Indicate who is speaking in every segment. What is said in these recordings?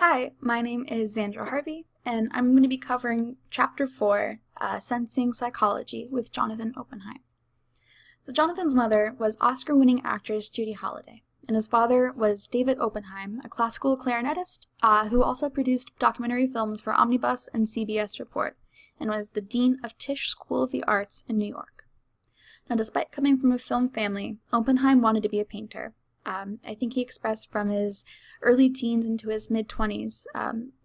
Speaker 1: Hi, my name is Xandra Harvey, and I'm going to be covering Chapter 4, Sensing Psychology with Jonathan Oppenheim. So Jonathan's mother was Oscar-winning actress Judy Holliday, and his father was David Oppenheim, a classical clarinetist who also produced documentary films for Omnibus and CBS Report, and was the dean of Tisch School of the Arts in New York. Now, despite coming from a film family, Oppenheim wanted to be a painter. I think he expressed from his early teens into his mid-20s,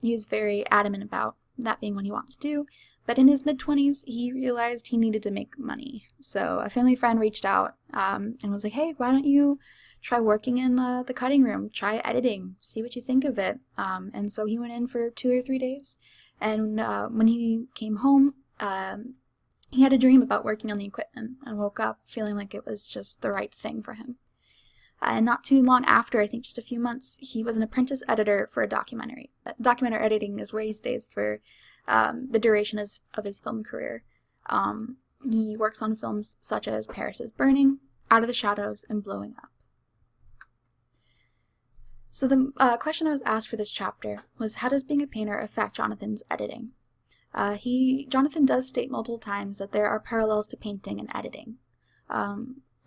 Speaker 1: he was very adamant about that being what he wants to do, but in his mid-20s, he realized he needed to make money. So a family friend reached out and was like, hey, why don't you try working in the cutting room, try editing, see what you think of it. And so he went in for 2 or 3 days, and when he came home, he had a dream about working on the equipment and woke up feeling like it was just the right thing for him. And not too long after, I think just a few months, he was an apprentice editor for a documentary. Documentary editing is where he stays for the duration of his film career. He works on films such as Paris is Burning, Out of the Shadows, and Blowing Up. So the question I was asked for this chapter was, how does being a painter affect Jonathan's editing? Jonathan does state multiple times that there are parallels to painting and editing.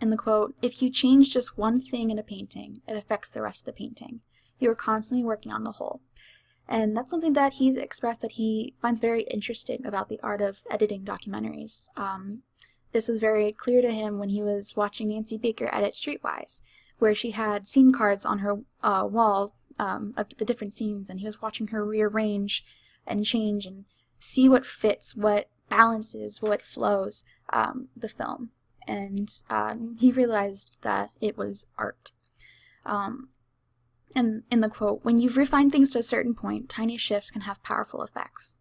Speaker 1: In the quote, if you change just one thing in a painting, it affects the rest of the painting. You are constantly working on the whole. And that's something that he's expressed that he finds very interesting about the art of editing documentaries. This was very clear to him when he was watching Nancy Baker edit Streetwise, where she had scene cards on her wall of the different scenes, and he was watching her rearrange and change and see what fits, what balances, what flows the film. And he realized that it was art. And in the quote, when you've refined things to a certain point, tiny shifts can have powerful effects.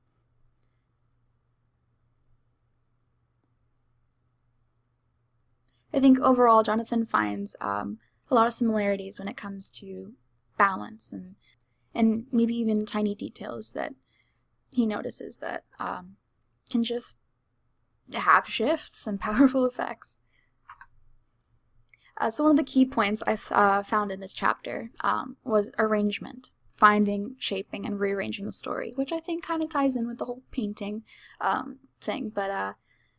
Speaker 1: I think overall Jonathan finds a lot of similarities when it comes to balance and maybe even tiny details that he notices that can just have shifts and powerful effects. So one of the key points I found in this chapter was arrangement, finding, shaping, and rearranging the story, which I think kind of ties in with the whole painting thing. But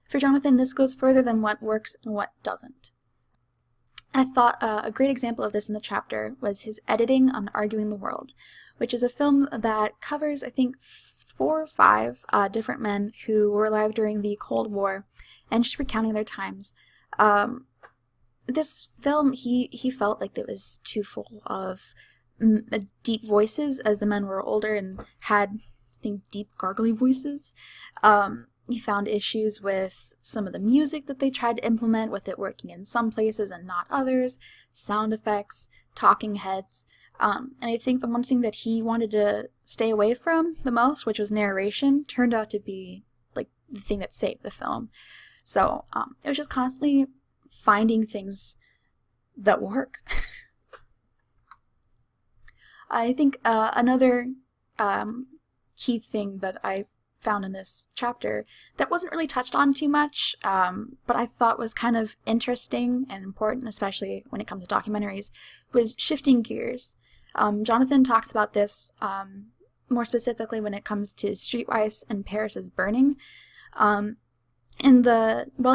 Speaker 1: for Jonathan, this goes further than what works and what doesn't. I thought a great example of this in the chapter was his editing on Arguing the World, which is a film that covers, I think, 4 or 5 different men who were alive during the Cold War and just recounting their times. This film, he felt like it was too full of deep voices as the men were older and had, I think, deep gargly voices. He found issues with some of the music that they tried to implement, with it working in some places and not others, sound effects, talking heads. And I think the one thing that he wanted to stay away from the most, which was narration, turned out to be like the thing that saved the film. So it was just constantly finding things that work. I think another key thing that I found in this chapter that wasn't really touched on too much, but I thought was kind of interesting and important, especially when it comes to documentaries, was shifting gears. Jonathan talks about this more specifically when it comes to Streetwise and Paris is Burning. While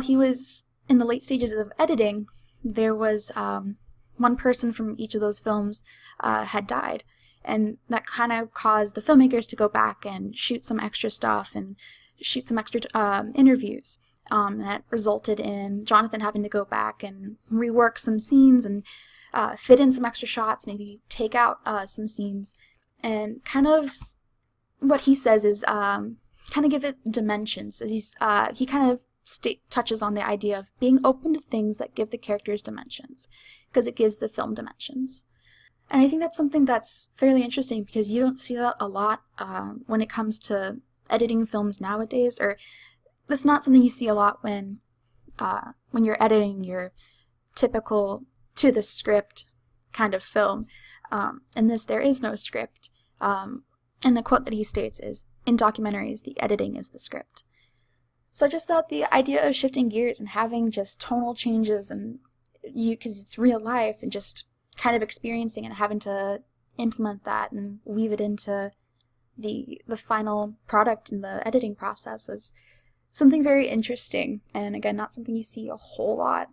Speaker 1: he was in the late stages of editing, there was one person from each of those films had died, and that kind of caused the filmmakers to go back and shoot some extra stuff and shoot some extra interviews. That resulted in Jonathan having to go back and rework some scenes and fit in some extra shots, maybe take out some scenes, and kind of what he says is kind of give it dimensions. He kind of touches on the idea of being open to things that give the characters dimensions, because it gives the film dimensions. And I think that's something that's fairly interesting, because you don't see that a lot when it comes to editing films nowadays, or that's not something you see a lot when you're editing your typical to the script kind of film. In this, there is no script. And the quote that he states is, in documentaries, the editing is the script. So I just thought the idea of shifting gears and having just tonal changes, and because it's real life, and just kind of experiencing and having to implement that and weave it into the final product in the editing process is something very interesting, and again, not something you see a whole lot.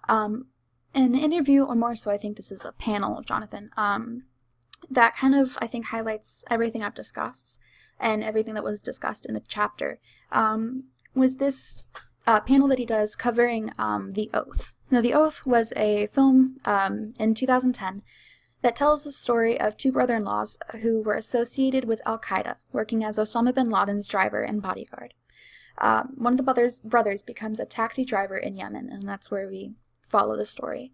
Speaker 1: In an interview, or more so I think this is a panel of Jonathan, that kind of, I think, highlights everything I've discussed and everything that was discussed in the chapter, was this panel that he does covering The Oath. Now, The Oath was a film in 2010 that tells the story of two brother-in-laws who were associated with Al-Qaeda, working as Osama bin Laden's driver and bodyguard. One of the brothers becomes a taxi driver in Yemen, and that's where we follow the story.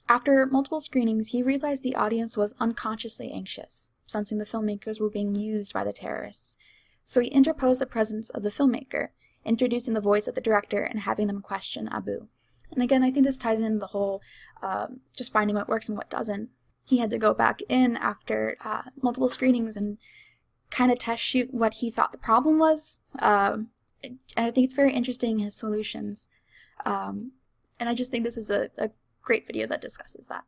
Speaker 1: After multiple screenings, he realized the audience was unconsciously anxious, sensing the filmmakers were being used by the terrorists. So he interposed the presence of the filmmaker, introducing the voice of the director and having them question Abu. And again, I think this ties in the whole just finding what works and what doesn't. He had to go back in after multiple screenings and kind of test shoot what he thought the problem was. And I think it's very interesting, his solutions. And I just think this is a great video that discusses that.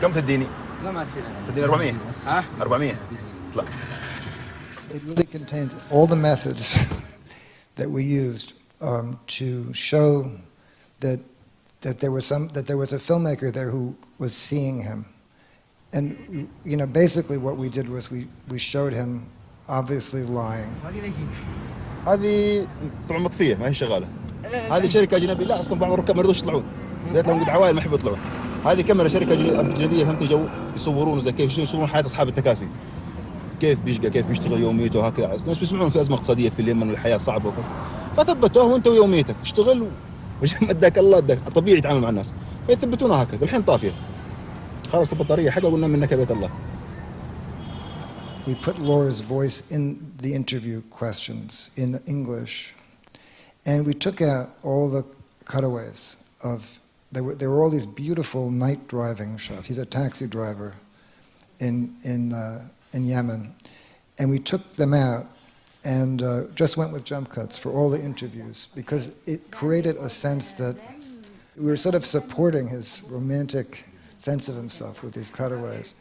Speaker 2: كم تديني؟
Speaker 3: لا ما تسيلها.
Speaker 2: تديني 400. ها؟ 400. اطلع.
Speaker 4: It really contains all the methods that we used to show that there was a filmmaker there who was seeing him, and basically what we did was we showed him obviously lying.
Speaker 2: هذه طبعا مطفية ما هي شغالة. هذه شركة أجنبية لا أصلا بعض الركاب ما يرضوش يطلعون. قالت لهم قد عوائل ما يحبوا يطلعون. هذه كاميرا شركة أجنبية فهمت الجو يصورون زي كيف يصورون حياة أصحاب التكاسي. كيف بيشقى كيف بيشتغل يوميته وهكذا. الناس بيسمعون في أزمة اقتصادية في اليمن والحياة صعبة فثبتوه وأنت ويوميتك اشتغل وش اداك الله اداك طبيعي يتعامل مع الناس فيثبتونه هكذا. الحين طافية خلاص البطارية حقه قلنا منك يا بيت الله.
Speaker 4: We put Laura's voice in the interview questions in English, and we took out all the cutaways of. There were all these beautiful night driving shots. He's a taxi driver in Yemen, and we took them out and just went with jump cuts for all the interviews because it created a sense that we were sort of supporting his romantic sense of himself with these cutaways.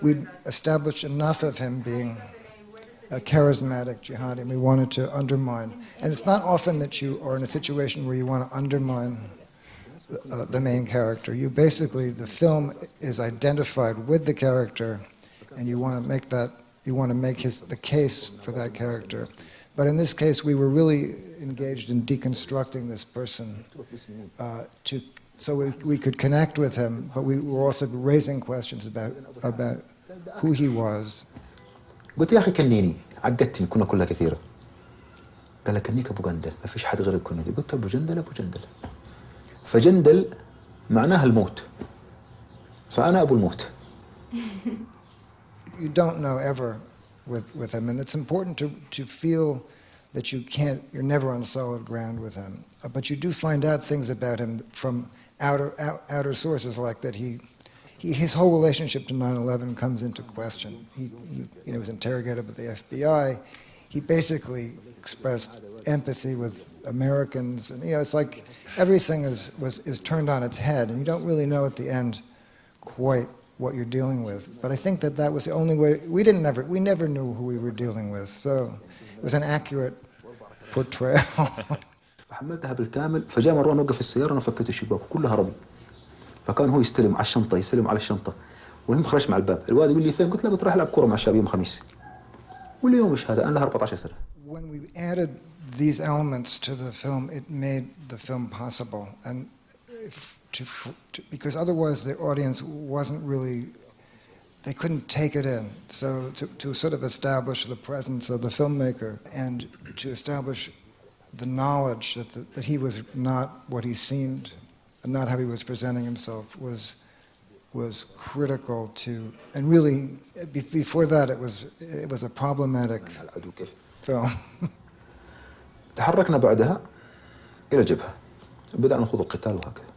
Speaker 4: We'd established enough of him being a charismatic jihadi, and we wanted to undermine. And it's not often that you are in a situation where you want to undermine the main character. You basically, the film is identified with the character, and you want to make the case for that character. But in this case, we were really engaged in deconstructing this person so we could connect with him, but we were also raising questions about who he was.
Speaker 5: قلت يا أخي كنيني عقدتني كنا كلها كثيرة. قال لك كنيك أبو جندل ما فيش حد غير الكنية دي. قلت أبو جندل فجندل معناها الموت فأنا أبو الموت.
Speaker 4: You don't know ever with him, and it's important to feel that you're never on solid ground with him. But you do find out things about him from outer sources, like that his whole relationship to 9/11 comes into question. He was interrogated by the FBI. He basically expressed empathy with Americans, and it's like everything is turned on its head, and you don't really know at the end quite what you're dealing with. But I think that was the only way. We never knew who we were dealing with, so it was an accurate portrayal.
Speaker 5: فحملتها بالكامل فجاء مروان وقف السيارة أنا فكيت الشباك كلها رمي فكان هو يستلم على الشنطة يستلم على الشنطة والهم خرج مع الباب الواد يقول لي فين قلت له بتروح ألعب كورة مع الشباب يوم خميس واليوم إيش هذا أنا له 14 سنة.
Speaker 4: When we added these elements to the film, it made the film possible, and because otherwise the audience wasn't really, they couldn't take it in. So to sort of establish the presence of the filmmaker and to establish the knowledge that he was not what he seemed and not how he was presenting himself was critical to, and really before that it was a problematic film.
Speaker 5: تحركنا بعدها إلى الجبهة بدأنا نخوض القتال وهكذا.